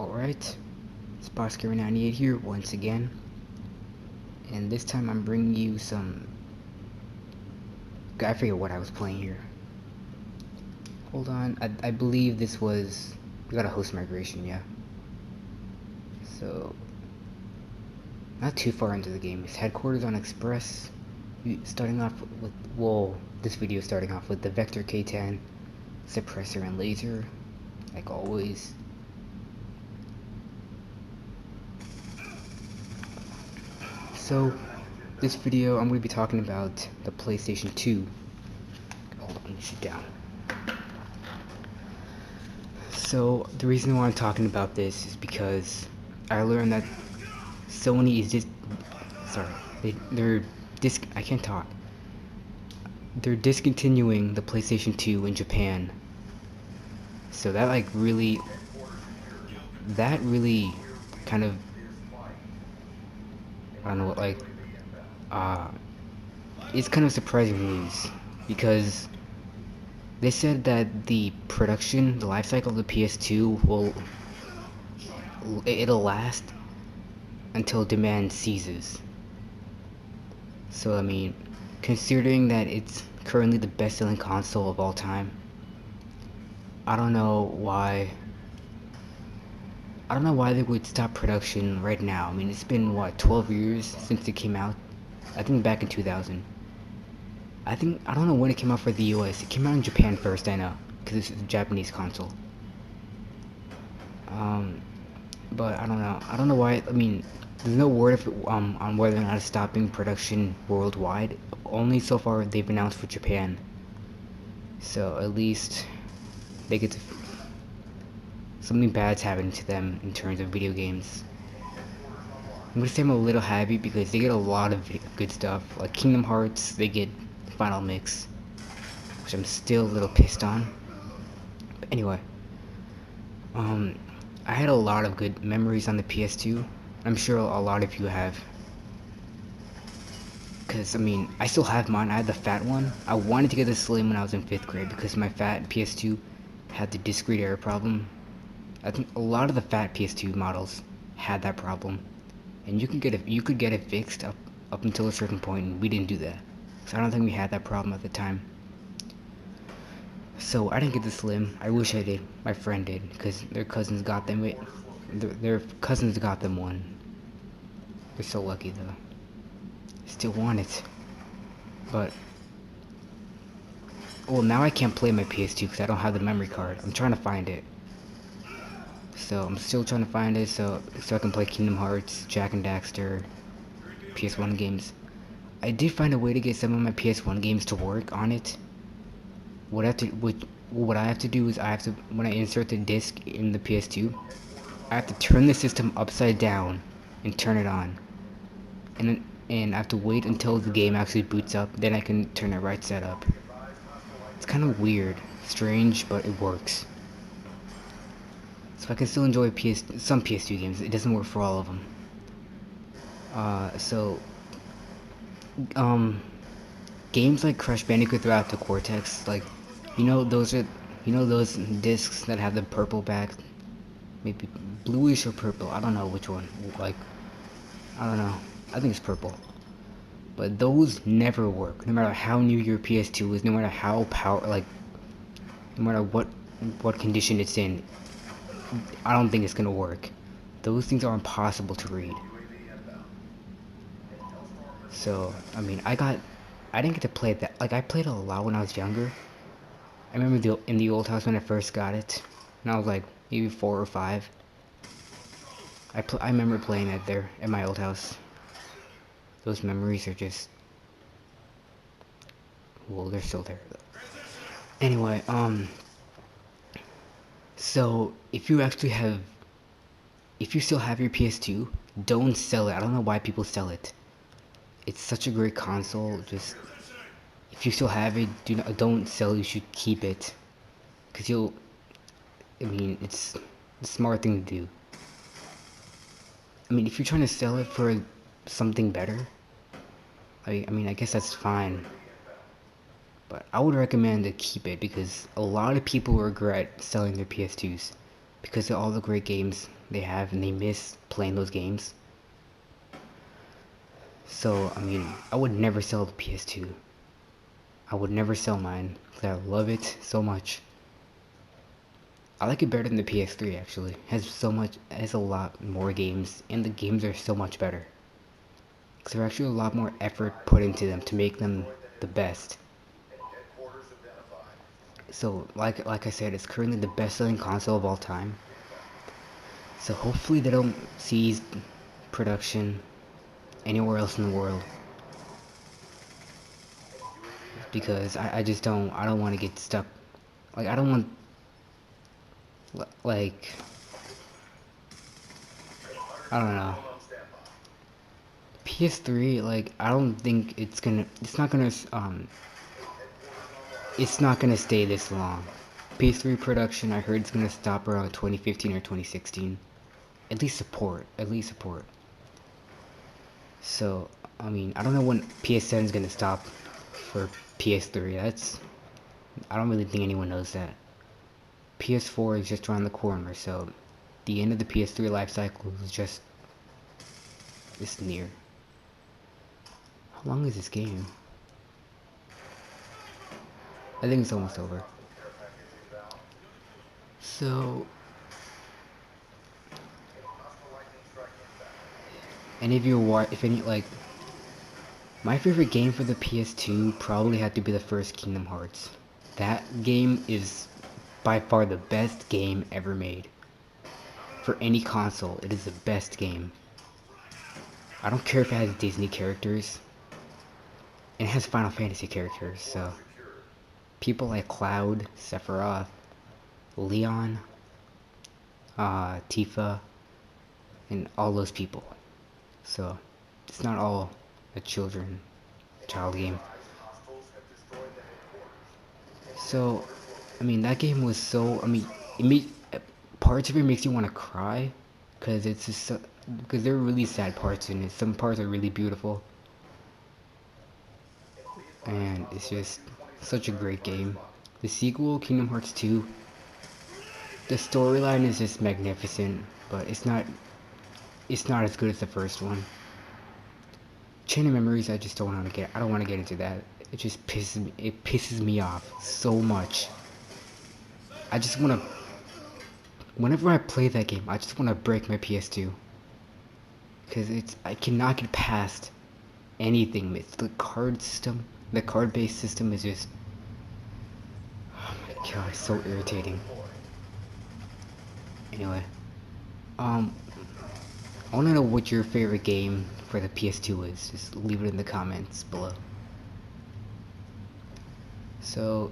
Alright, Spotscarer98 here once again, and this time I'm bringing you some... I forget what I was playing here. Hold on, I believe this was... We got a host migration, yeah. So, not too far into the game. It's headquarters on Express. Starting off with, well, this video is starting off with the Vector K10, suppressor and laser, like always. So, this video I'm going to be talking about the PlayStation 2. Hold on, let me sit down. So, the reason why I'm talking about this is because I learned that Sony is I can't talk. They're discontinuing the PlayStation 2 in Japan. So that really kind of, I don't know what, it's kind of surprising news, because they said that the life cycle of the PS2 it'll last until demand ceases. So I mean, considering that it's currently the best-selling console of all time, I don't know why they would stop production right now. I mean, it's been what, 12 years since it came out? I think back in 2000. I don't know when it came out for the US. It came out in Japan first, I know, because it's a Japanese console. But I don't know. I don't know why. I mean, there's no word on whether or not it's stopping production worldwide. Only so far they've announced for Japan. So at least they get to... Something bad's happening to them in terms of video games. I'm gonna say I'm a little happy because they get a lot of good stuff. Like Kingdom Hearts, they get Final Mix, which I'm still a little pissed on. But anyway, I had a lot of good memories on the PS2. I'm sure a lot of you have. Because, I mean, I still have mine. I had the fat one. I wanted to get the slim when I was in 5th grade because my fat PS2 had the discrete error problem. I think a lot of the fat PS2 models had that problem. And you could get it fixed up until a certain point, and we didn't do that. So I don't think we had that problem at the time. So I didn't get the slim. I wish I did. My friend did, because their cousins got them it. Their cousins got them one. They're so lucky though. Still want it. But well, now I can't play my PS2 because I don't have the memory card. I'm trying to find it. So I'm still trying to find it so I can play Kingdom Hearts, Jak and Daxter, PS1 games. I did find a way to get some of my PS1 games to work on it. What I have to do is when I insert the disc in the PS2, I have to turn the system upside down and turn it on. And I have to wait until the game actually boots up, then I can turn it right side up. It's kind of weird, strange, but it works. So I can still enjoy some PS2 games. It doesn't work for all of them. Games like Crash Bandicoot Throughout the Cortex, like, those discs that have the purple back, maybe bluish or purple. I don't know which one. Like, I don't know. I think it's purple. But those never work, no matter how new your PS2 is, no matter how no matter what condition it's in. I don't think it's gonna work. Those things are impossible to read. So, I mean, I didn't get to play that. Like, I played it a lot when I was younger. I remember in the old house when I first got it, and I was like maybe 4 or 5. I remember playing it there at my old house. Those memories are just, well, they're still there though. Anyway, so if you still have your PS2, don't sell it. I don't know why people sell it. It's such a great console. Just, if you still have it, don't sell it. You should keep it, because I mean, it's a smart thing to do. I mean, if you're trying to sell it for something better, I mean, I guess that's fine. But I would recommend to keep it, because a lot of people regret selling their PS2s. because of all the great games they have, and they miss playing those games. So, I mean, I would never sell the PS2. I would never sell mine, because I love it so much. I like it better than the PS3, actually. It has a lot more games, and the games are so much better. Because there's actually a lot more effort put into them to make them the best. So, like I said, it's currently the best-selling console of all time. So hopefully they don't cease production anywhere else in the world. Because I don't want to get stuck. Like, I don't want, like, I don't know. PS3, like, I don't think it's not gonna stay this long. PS3 production, I heard it's gonna stop around 2015 or 2016. At least support. So, I mean, I don't know when PS7 is gonna stop for PS3. I don't really think anyone knows that. PS4 is just around the corner, so the end of the PS3 life cycle is just near. How long is this game? I think it's almost over. So, any of you like, my favorite game for the PS2 probably had to be the first Kingdom Hearts. That game is by far the best game ever made. For any console, it is the best game. I don't care if it has Disney characters. It has Final Fantasy characters, so people like Cloud, Sephiroth, Leon, Tifa, and all those people. So it's not all a child game. So, I mean, that game was so, I mean, parts of it makes you want to cry, because it's just because there are really sad parts in it. Some parts are really beautiful, and it's just such a great game. The sequel, Kingdom Hearts 2, the storyline is just magnificent, but it's not as good as the first one. Chain of Memories, I just don't want to I don't want to get into that. It pisses me off so much. I just want to, whenever I play that game, I just want to break my PS2. Because I cannot get past anything. It's the card system, the card-based system is just, oh my god, it's so irritating. Anyway, I want to know what your favorite game for the PS2 is. Just leave it in the comments below. So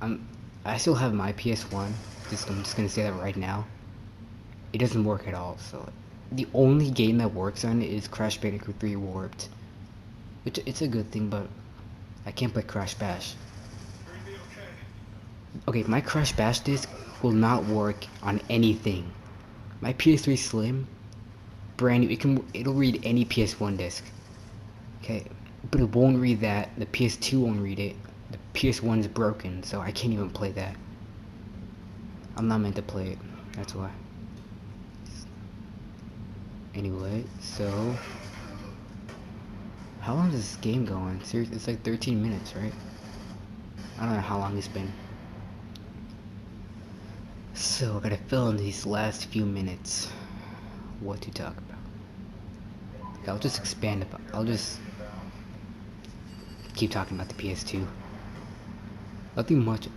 I still have my PS1. I'm just gonna say that right now. It doesn't work at all. So the only game that works on it is Crash Bandicoot 3 Warped, which it's a good thing, but I can't play Crash Bash. Okay, my Crash Bash disc will not work on anything. My PS3 Slim, brand new. It'll read any PS1 disc. Okay, but it won't read that. The PS2 won't read it. The PS1's broken, so I can't even play that. I'm not meant to play it. That's why. Anyway, so how long does this game go on? Seriously, it's like 13 minutes, right? I don't know how long it's been. So I gotta fill in these last few minutes what to talk about. I'll just I'll just keep talking about the PS2. Nothing much.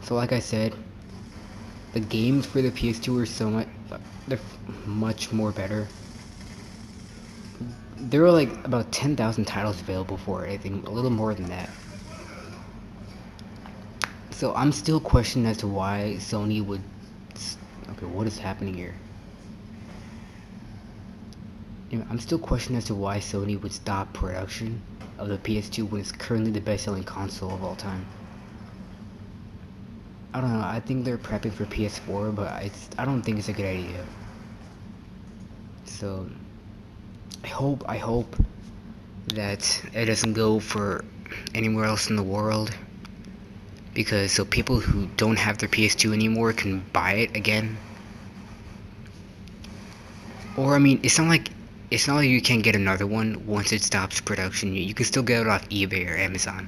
So like I said, the games for the PS2 are they're much more better. There are like about 10,000 titles available for it. I think a little more than that. So I'm still questioning as to why Sony would. Okay, what is happening here? I'm still questioning as to why Sony would stop production of the PS2 when it's currently the best-selling console of all time. I don't know. I think they're prepping for PS4, but I don't think it's a good idea. So I hope that it doesn't go for anywhere else in the world. because so people who don't have their PS2 anymore can buy it again. Or I mean, it's not like you can't get another one once it stops production. You can still get it off eBay or Amazon.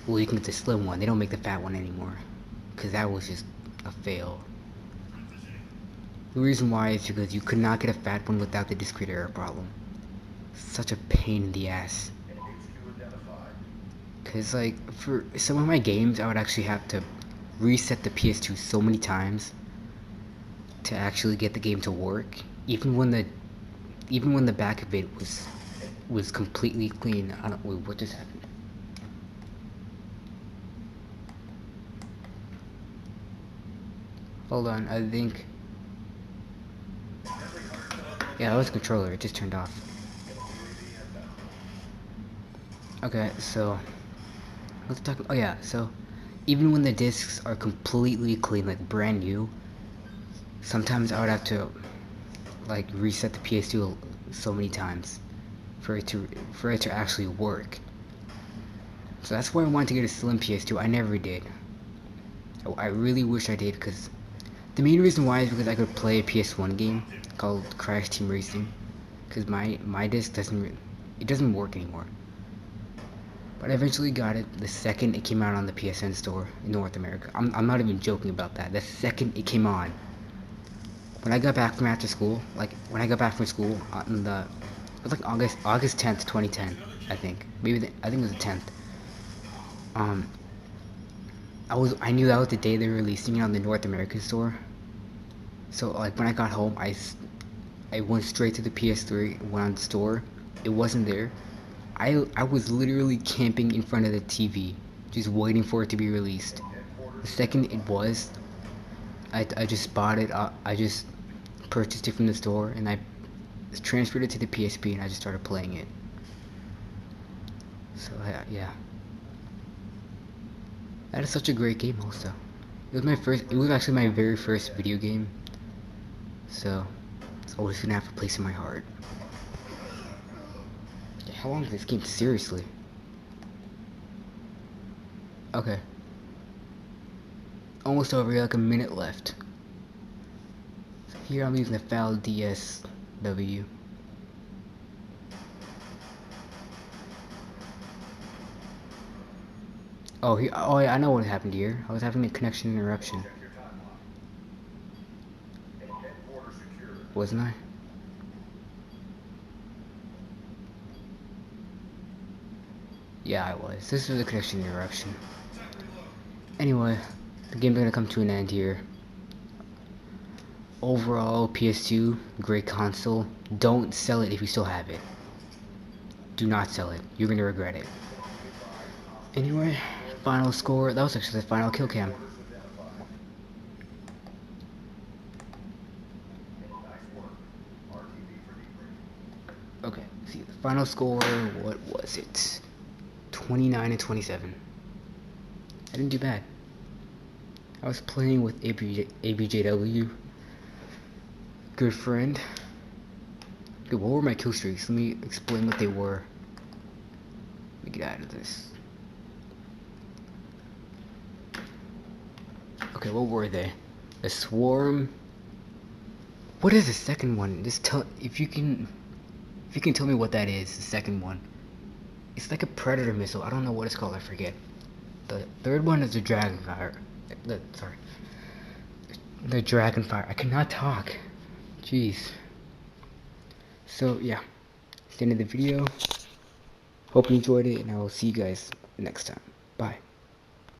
Well, you can get the slim one. They don't make the fat one anymore, because that was just a fail. The reason why is because you could not get a fat one without the discrete error problem. Such a pain in the ass. Because like for some of my games, I would actually have to reset the PS2 so many times to actually get the game to work, even when the back of it was completely clean. I don't wait, what just happened? Hold on, I think yeah, that was the controller, it just turned off. Okay, so let's talk. Oh yeah, so even when the discs are completely clean, like brand new, sometimes I would have to like reset the PS2 so many times for it to actually work. So that's why I wanted to get a slim PS2. I never did. I really wish I did, because the main reason why is because I could play a PS1 game called Crash Team Racing, because my disc doesn't work anymore. But I eventually got it the second it came out on the PSN store in North America. I'm not even joking about that. The second it came on. When I got back from after school, like when I got back from school on it was like August 10th, 2010, I think. I think it was the 10th. I knew that was the day they were releasing it on the North American store. So like when I got home, I went straight to the PS3, went on the store. It wasn't there. I was literally camping in front of the TV, just waiting for it to be released. The second it was, I just bought it. I just purchased it from the store, and I transferred it to the PSP, and I just started playing it. So yeah, that is such a great game. Also, it was actually my very first video game. So it's always gonna have a place in my heart. Yeah, how long is this game? Seriously. Okay. Almost over, like a minute left. So here I'm using the FAL DSW. Oh, yeah, I know what happened here. I was having a connection interruption. Wasn't I? Yeah, I was. This was a connection interruption. Anyway, the game's gonna come to an end here. Overall, PS2, great console. Don't sell it if you still have it. Do not sell it. You're gonna regret it. Anyway, final score. That was actually the final kill cam. Okay, see the final score. What was it? 29 and 27. I didn't do bad. I was playing with ABJW. Good friend. Okay, what were my kill streaks? Let me explain what they were. Let me get out of this. Okay, what were they? A swarm. What is the second one? Just tell if you can tell me what that is. The second one. It's like a predator missile. I don't know what it's called. I forget. The third one is the dragonfire. Sorry. The dragonfire. I cannot talk. Jeez. So yeah, that's the end of the video. Hope you enjoyed it, and I will see you guys next time. Bye.